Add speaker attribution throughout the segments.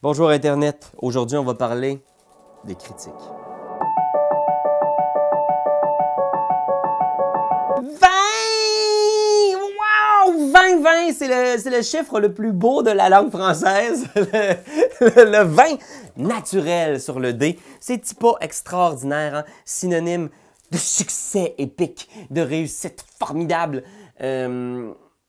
Speaker 1: Bonjour Internet, aujourd'hui on va parler des critiques. 20! Wow! 20, c'est le chiffre le plus beau de la langue française. Le 20 naturel sur le D. C'est pas extraordinaire, hein? Synonyme de succès épique, de réussite formidable.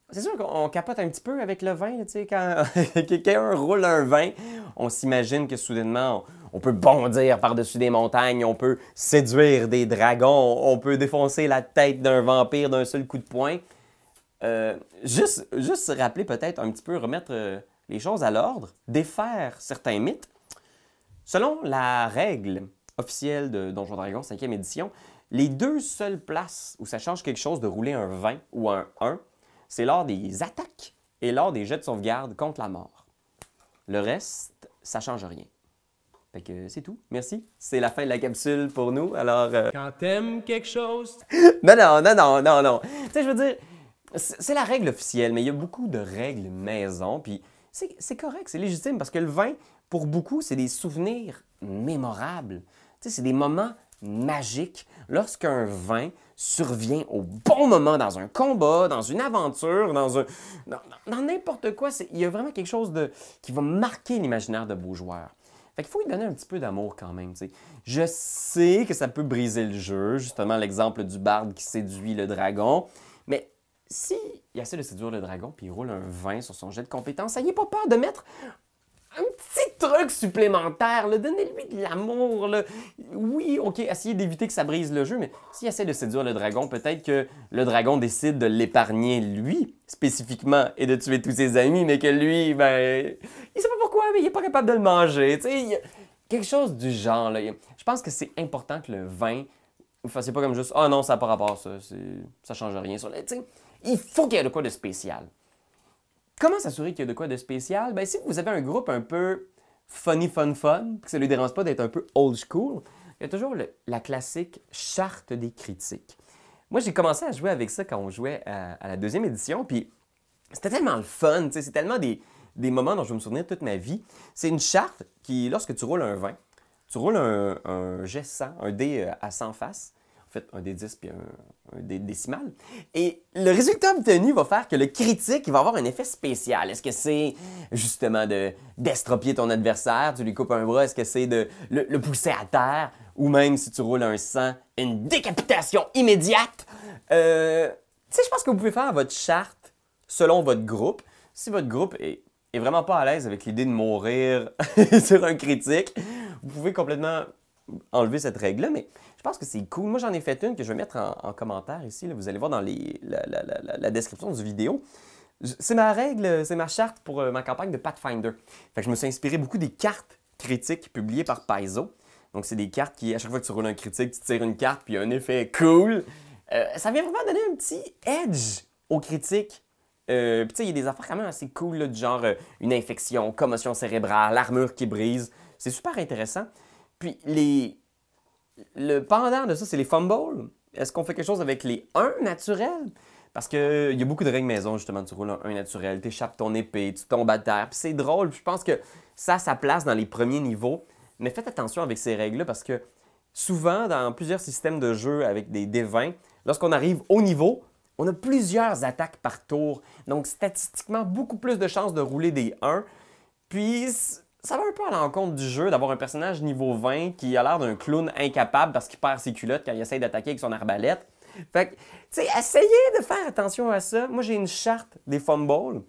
Speaker 1: C'est sûr qu'on capote un petit peu avec le vin, tu sais, quand quelqu'un roule un vin, on s'imagine que soudainement, on peut bondir par-dessus des montagnes, on peut séduire des dragons, on peut défoncer la tête d'un vampire d'un seul coup de poing. Juste se rappeler peut-être un petit peu, remettre les choses à l'ordre, défaire certains mythes. Selon la règle officielle de Donjons Dragons 5e édition, les deux seules places où ça change quelque chose de rouler un 20 ou un 1, c'est lors des attaques et lors des jets de sauvegarde contre la mort. Le reste, ça change rien. Fait que c'est tout. Merci. C'est la fin de la capsule pour nous. Alors.
Speaker 2: Quand t'aimes quelque chose.
Speaker 1: Non. Tu sais, je veux dire, c'est la règle officielle, mais il y a beaucoup de règles maison. Puis c'est correct, c'est légitime parce que le vin, pour beaucoup, c'est des souvenirs mémorables. Tu sais, c'est des moments magique lorsqu'un vin survient au bon moment dans un combat, dans une aventure, dans n'importe quoi. Il y a vraiment quelque chose qui va marquer l'imaginaire de beaux joueurs. Fait qu'il faut lui donner un petit peu d'amour quand même, tu sais. Je sais que ça peut briser le jeu, justement l'exemple du barde qui séduit le dragon, mais s'il essaie de séduire le dragon puis il roule un 20 sur son jet de compétence, ça y est pas peur de mettre un petit truc supplémentaire, donnez-lui de l'amour. Oui, OK, essayez d'éviter que ça brise le jeu, mais s'il essaie de séduire le dragon, peut-être que le dragon décide de l'épargner lui, spécifiquement, et de tuer tous ses amis, mais que lui, ben, il sait pas pourquoi, mais il est pas capable de le manger. Tu sais, quelque chose du genre. Là. Je pense que c'est important que le vin, vous fassiez pas comme juste, ah non, ça n'a pas rapport, ça change rien sur le. Tu sais, il faut qu'il y ait de quoi de spécial. Comment s'assurer qu'il y a de quoi de spécial? Ben, si vous avez un groupe un peu funny, fun, que ça ne lui dérange pas d'être un peu old school, il y a toujours la classique charte des critiques. Moi, j'ai commencé à jouer avec ça quand on jouait à la 2e édition, puis c'était tellement le fun, c'est tellement des moments dont je vais me souvenir toute ma vie. C'est une charte qui, lorsque tu roules un 20, tu roules un jet 100, un dé à 100 faces, en fait, un dé 10 puis un dé décimal. Et le résultat obtenu va faire que le critique va avoir un effet spécial. Est-ce que c'est justement d'estropier ton adversaire, tu lui coupes un bras, est-ce que c'est de le pousser à terre, ou même si tu roules un 100, une décapitation immédiate? Tu sais, je pense que vous pouvez faire votre charte selon votre groupe. Si votre groupe est vraiment pas à l'aise avec l'idée de mourir sur un critique, vous pouvez complètement enlever cette règle-là, mais je pense que c'est cool. Moi, j'en ai fait une que je vais mettre en commentaire ici. Là. Vous allez voir dans la description du vidéo. C'est ma règle, c'est ma charte pour ma campagne de Pathfinder. Fait que je me suis inspiré beaucoup des cartes critiques publiées par Paizo. Donc, c'est des cartes qui, à chaque fois que tu roules un critique, tu tires une carte, puis il y a un effet cool. Ça vient vraiment donner un petit edge aux critiques. Puis tu sais, il y a des affaires quand même assez cool, là, du genre une infection, commotion cérébrale, l'armure qui brise. C'est super intéressant. Puis le pendant de ça, c'est les fumbles. Est-ce qu'on fait quelque chose avec les 1 naturels? Parce qu'il y a beaucoup de règles maison, justement. Tu roules un 1 naturel, tu échappes ton épée, tu tombes à terre. Puis c'est drôle. Puis je pense que ça a sa place dans les premiers niveaux. Mais faites attention avec ces règles-là parce que souvent, dans plusieurs systèmes de jeu avec des D20, lorsqu'on arrive au niveau, on a plusieurs attaques par tour. Donc, statistiquement, beaucoup plus de chances de rouler des 1. Puis, ça va un peu à l'encontre du jeu d'avoir un personnage niveau 20 qui a l'air d'un clown incapable parce qu'il perd ses culottes quand il essaie d'attaquer avec son arbalète. Fait que, tu sais, essayez de faire attention à ça. Moi, j'ai une charte des fumbles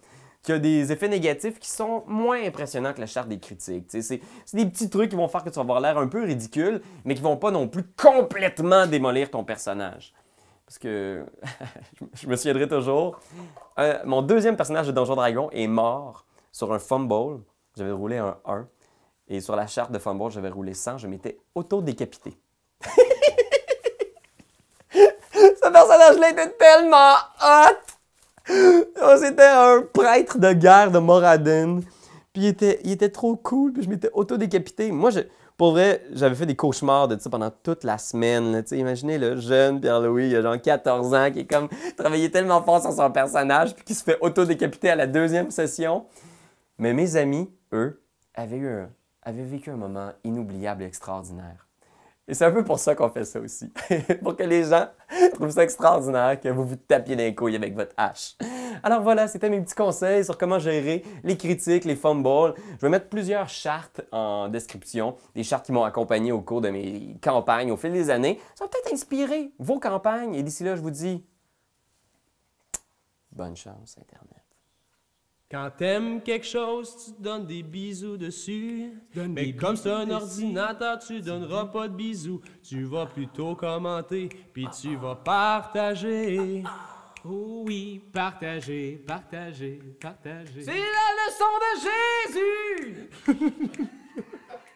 Speaker 1: qui a des effets négatifs qui sont moins impressionnants que la charte des critiques. C'est des petits trucs qui vont faire que tu vas avoir l'air un peu ridicule, mais qui vont pas non plus complètement démolir ton personnage. Parce que, je me souviendrai toujours, mon 2e personnage de Donjons Dragons est mort sur un fumble. J'avais roulé un 1. Et sur la charte de fumble, j'avais roulé 100. Je m'étais auto-décapité. Ce personnage-là était tellement hot! Oh, c'était un prêtre de guerre de Moradin. Puis il était trop cool. Puis je m'étais auto-décapité. Moi, pour vrai, j'avais fait des cauchemars de ça pendant toute la semaine. Là. Imaginez le jeune Pierre-Louis, il a genre 14 ans, qui est comme travaillé tellement fort sur son personnage, puis qui se fait auto-décapiter à la 2e session. Mais mes amis, eux, avait vécu un moment inoubliable et extraordinaire. Et c'est un peu pour ça qu'on fait ça aussi. Pour que les gens trouvent ça extraordinaire que vous vous tapiez dans les couilles avec votre hache. Alors voilà, c'était mes petits conseils sur comment gérer les critiques, les fumbles. Je vais mettre plusieurs chartes en description, des chartes qui m'ont accompagné au cours de mes campagnes au fil des années. Ça va peut-être inspirer vos campagnes. Et d'ici là, je vous dis bonne chance, Internet.
Speaker 2: Quand t'aimes quelque chose, tu donnes des bisous dessus. Mais comme c'est un ordinateur, tu donneras pas de bisous. Tu vas plutôt commenter, puis tu vas partager.
Speaker 3: Oh oui, partager, partager, partager.
Speaker 2: C'est la leçon de Jésus!